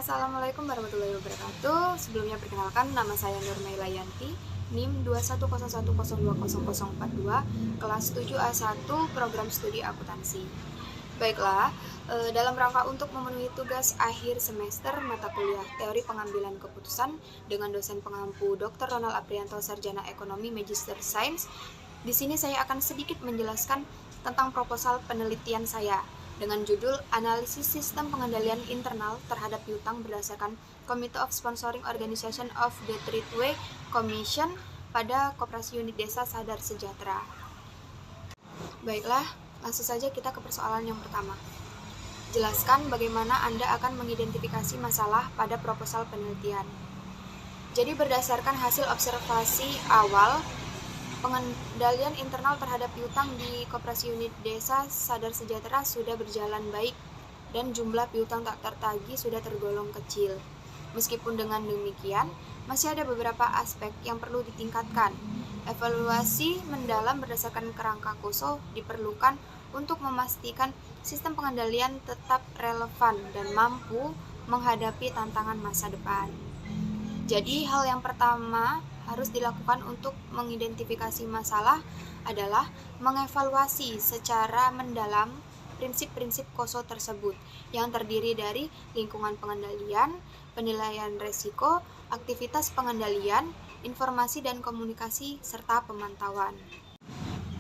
Assalamualaikum warahmatullahi wabarakatuh. Sebelumnya perkenalkan, nama saya Nurmaila Yanti, NIM 21010200042, kelas 7A1, program studi akuntansi. Baiklah, dalam rangka untuk memenuhi tugas akhir semester mata kuliah teori pengambilan keputusan dengan dosen pengampu Dr. Ronald Aprianto, Sarjana Ekonomi Magister Sains, di sini saya akan sedikit menjelaskan tentang proposal penelitian saya dengan judul Analisis Sistem Pengendalian Internal Terhadap Piutang berdasarkan Committee of Sponsoring Organization of the Treatway Commission pada Koperasi Unit Desa Sadar Sejahtera. Baiklah, langsung saja kita ke persoalan yang pertama. Jelaskan bagaimana Anda akan mengidentifikasi masalah pada proposal penelitian. Jadi berdasarkan hasil observasi awal, pengendalian internal terhadap piutang di Koperasi Unit Desa Sadar Sejahtera sudah berjalan baik dan jumlah piutang tak tertagih sudah tergolong kecil. Meskipun dengan demikian, masih ada beberapa aspek yang perlu ditingkatkan. Evaluasi mendalam berdasarkan kerangka KOSO diperlukan untuk memastikan sistem pengendalian tetap relevan dan mampu menghadapi tantangan masa depan. Jadi, hal yang pertama harus dilakukan untuk mengidentifikasi masalah adalah mengevaluasi secara mendalam prinsip-prinsip KOSO tersebut yang terdiri dari lingkungan pengendalian, penilaian resiko, aktivitas pengendalian, informasi dan komunikasi, serta pemantauan.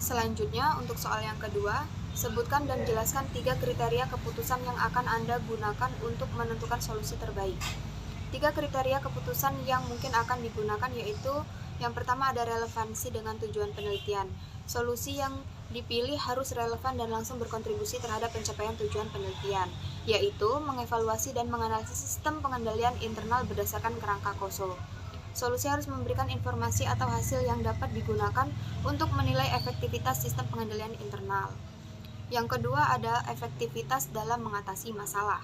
Selanjutnya, untuk soal yang kedua, sebutkan dan jelaskan 3 kriteria keputusan yang akan Anda gunakan untuk menentukan solusi terbaik. 3 kriteria keputusan yang mungkin akan digunakan yaitu yang pertama ada relevansi dengan tujuan penelitian. Solusi yang dipilih harus relevan dan langsung berkontribusi terhadap pencapaian tujuan penelitian, yaitu mengevaluasi dan menganalisis sistem pengendalian internal berdasarkan kerangka KOSO. Solusi harus memberikan informasi atau hasil yang dapat digunakan untuk menilai efektivitas sistem pengendalian internal. Yang kedua ada efektivitas dalam mengatasi masalah.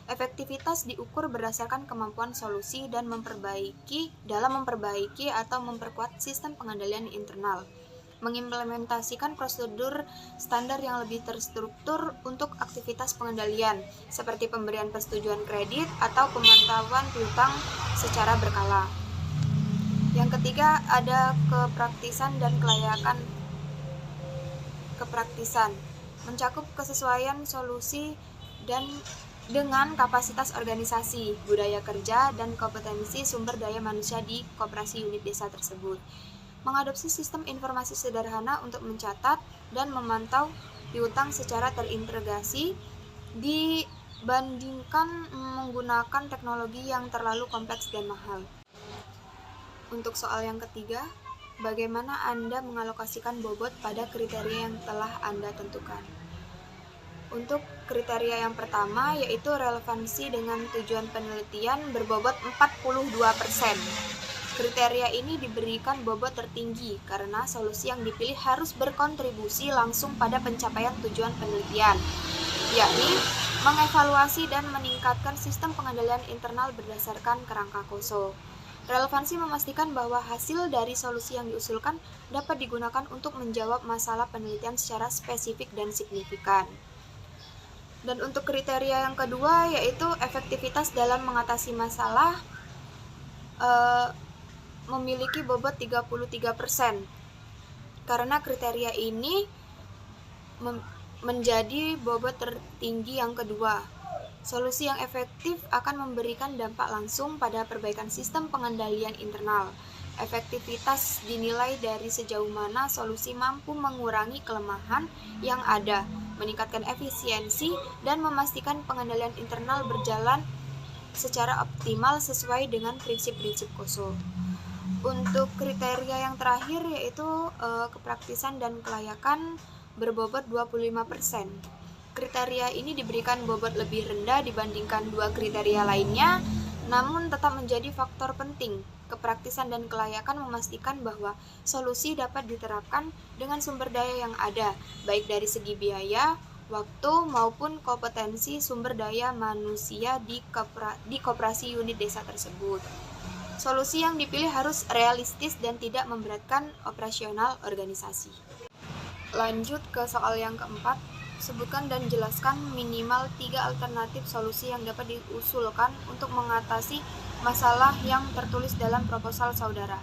Efektivitas diukur berdasarkan kemampuan solusi dan memperbaiki atau memperkuat sistem pengendalian internal, mengimplementasikan prosedur standar yang lebih terstruktur untuk aktivitas pengendalian, seperti pemberian persetujuan kredit atau pemantauan piutang secara berkala. Yang ketiga ada kepraktisan dan kelayakan. Kepraktisan mencakup kesesuaian solusi dan dengan kapasitas organisasi, budaya kerja, dan kompetensi sumber daya manusia di koperasi unit desa tersebut. Mengadopsi sistem informasi sederhana untuk mencatat dan memantau piutang secara terintegrasi dibandingkan menggunakan teknologi yang terlalu kompleks dan mahal. Untuk soal yang ketiga, bagaimana Anda mengalokasikan bobot pada kriteria yang telah Anda tentukan? Untuk kriteria yang pertama yaitu relevansi dengan tujuan penelitian berbobot 42%. Kriteria ini diberikan bobot tertinggi karena solusi yang dipilih harus berkontribusi langsung pada pencapaian tujuan penelitian, yakni mengevaluasi dan meningkatkan sistem pengendalian internal berdasarkan kerangka KOSO. Relevansi memastikan bahwa hasil dari solusi yang diusulkan dapat digunakan untuk menjawab masalah penelitian secara spesifik dan signifikan. Dan untuk kriteria yang kedua yaitu efektivitas dalam mengatasi masalah memiliki bobot 33%. Karena kriteria ini menjadi bobot tertinggi yang kedua. Solusi yang efektif akan memberikan dampak langsung pada perbaikan sistem pengendalian internal. Efektivitas dinilai dari sejauh mana solusi mampu mengurangi kelemahan yang ada, meningkatkan efisiensi, dan memastikan pengendalian internal berjalan secara optimal sesuai dengan prinsip-prinsip KOSO. Untuk kriteria yang terakhir yaitu kepraktisan dan kelayakan berbobot 25%. Kriteria ini diberikan bobot lebih rendah dibandingkan 2 kriteria lainnya, namun tetap menjadi faktor penting. Kepraktisan dan kelayakan memastikan bahwa solusi dapat diterapkan dengan sumber daya yang ada, baik dari segi biaya, waktu, maupun kompetensi sumber daya manusia di koperasi unit desa tersebut. Solusi yang dipilih harus realistis dan tidak memberatkan operasional organisasi. Lanjut ke soal yang keempat, Sebutkan dan jelaskan minimal 3 alternatif solusi yang dapat diusulkan untuk mengatasi masalah yang tertulis dalam proposal saudara.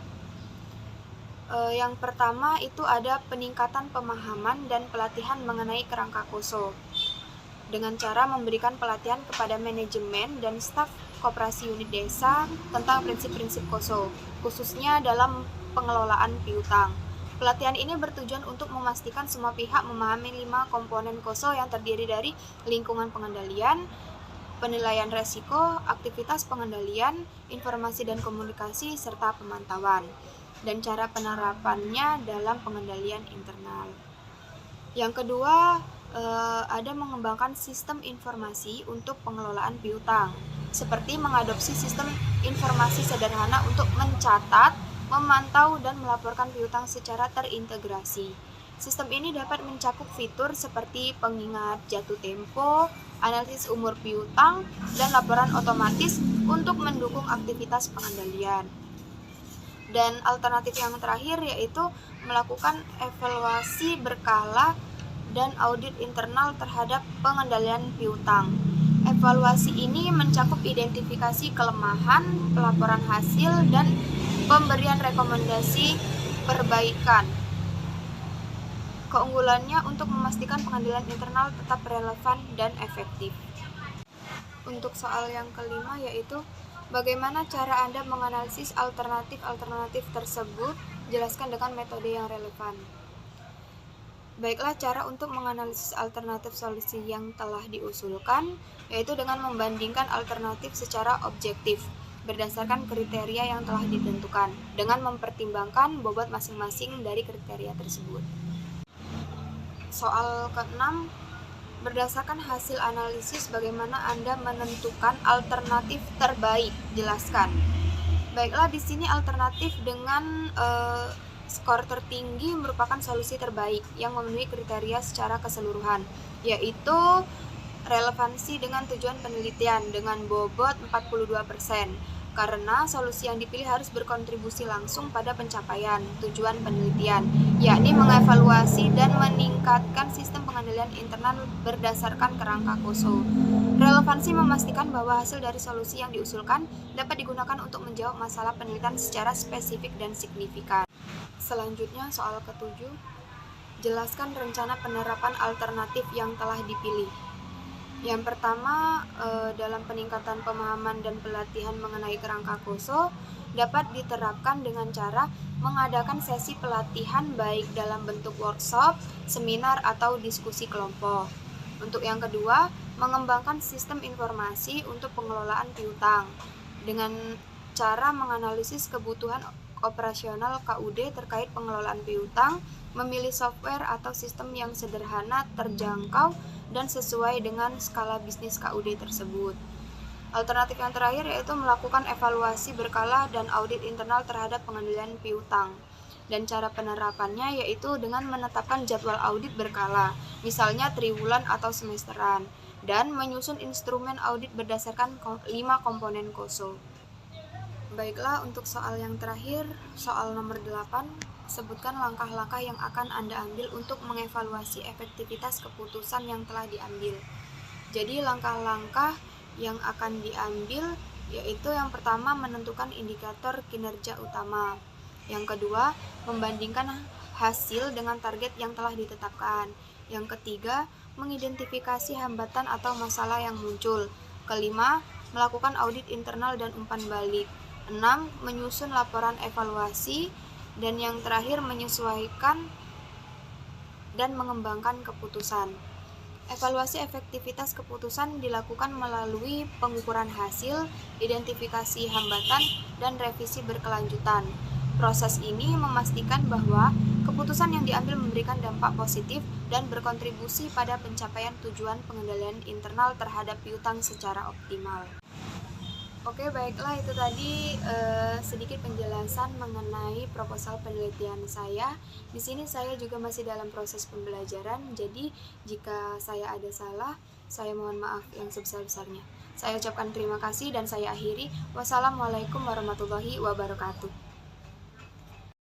Yang pertama itu ada peningkatan pemahaman dan pelatihan mengenai kerangka KOSO dengan cara memberikan pelatihan kepada manajemen dan staf koperasi unit desa tentang prinsip-prinsip KOSO, khususnya dalam pengelolaan piutang. Pelatihan ini bertujuan untuk memastikan semua pihak memahami 5 komponen KOSO yang terdiri dari lingkungan pengendalian, penilaian resiko, aktivitas pengendalian, informasi dan komunikasi, serta pemantauan, dan cara penerapannya dalam pengendalian internal. Yang kedua, ada mengembangkan sistem informasi untuk pengelolaan piutang, seperti mengadopsi sistem informasi sederhana untuk mencatat, memantau, dan melaporkan piutang secara terintegrasi. Sistem ini dapat mencakup fitur seperti pengingat jatuh tempo, analisis umur piutang, dan laporan otomatis untuk mendukung aktivitas pengendalian. Dan alternatif yang terakhir yaitu melakukan evaluasi berkala dan audit internal terhadap pengendalian piutang. Evaluasi ini mencakup identifikasi kelemahan, pelaporan hasil, dan pemberian rekomendasi perbaikan. Keunggulannya untuk memastikan pengendalian internal tetap relevan dan efektif. Untuk soal yang kelima yaitu bagaimana cara Anda menganalisis alternatif tersebut, jelaskan dengan metode yang relevan. Baiklah, cara untuk menganalisis alternatif solusi yang telah diusulkan yaitu dengan membandingkan alternatif secara objektif berdasarkan kriteria yang telah ditentukan dengan mempertimbangkan bobot masing-masing dari kriteria tersebut. Soal ke-6, berdasarkan hasil analisis bagaimana Anda menentukan alternatif terbaik, jelaskan. Baiklah, di sini alternatif dengan skor tertinggi merupakan solusi terbaik yang memenuhi kriteria secara keseluruhan, yaitu relevansi dengan tujuan penelitian dengan bobot 42%, karena solusi yang dipilih harus berkontribusi langsung pada pencapaian tujuan penelitian, yakni mengevaluasi dan meningkatkan sistem pengendalian internal berdasarkan kerangka KOSO. Relevansi memastikan bahwa hasil dari solusi yang diusulkan dapat digunakan untuk menjawab masalah penelitian secara spesifik dan signifikan. Selanjutnya, soal ke-7, jelaskan rencana penerapan alternatif yang telah dipilih. Yang pertama, dalam peningkatan pemahaman dan pelatihan mengenai kerangka KOSO dapat diterapkan dengan cara mengadakan sesi pelatihan baik dalam bentuk workshop, seminar, atau diskusi kelompok. Untuk yang kedua, mengembangkan sistem informasi untuk pengelolaan piutang dengan cara menganalisis kebutuhan operasional KUD terkait pengelolaan piutang, memilih software atau sistem yang sederhana, terjangkau, dan sesuai dengan skala bisnis KUD tersebut. Alternatif yang terakhir yaitu melakukan evaluasi berkala dan audit internal terhadap pengendalian piutang. Dan cara penerapannya yaitu dengan menetapkan jadwal audit berkala, misalnya triwulan atau semesteran, dan menyusun instrumen audit berdasarkan 5 komponen KOSO. Baiklah, untuk soal yang terakhir, soal nomor 8, sebutkan langkah-langkah yang akan Anda ambil untuk mengevaluasi efektivitas keputusan yang telah diambil. Jadi langkah-langkah yang akan diambil yaitu yang pertama menentukan indikator kinerja utama. Yang kedua, membandingkan hasil dengan target yang telah ditetapkan. Yang ketiga, mengidentifikasi hambatan atau masalah yang muncul. Kelima, melakukan audit internal dan umpan balik. 6. Menyusun laporan evaluasi. Dan yang terakhir, menyesuaikan dan mengembangkan keputusan. Evaluasi efektivitas keputusan dilakukan melalui pengukuran hasil, identifikasi hambatan, dan revisi berkelanjutan. Proses ini memastikan bahwa keputusan yang diambil memberikan dampak positif dan berkontribusi pada pencapaian tujuan pengendalian internal terhadap piutang secara optimal. Oke, baiklah, itu tadi sedikit penjelasan mengenai proposal penelitian saya. Di sini saya juga masih dalam proses pembelajaran, jadi jika saya ada salah, saya mohon maaf yang sebesar-besarnya. Saya ucapkan terima kasih dan saya akhiri. Wassalamualaikum warahmatullahi wabarakatuh.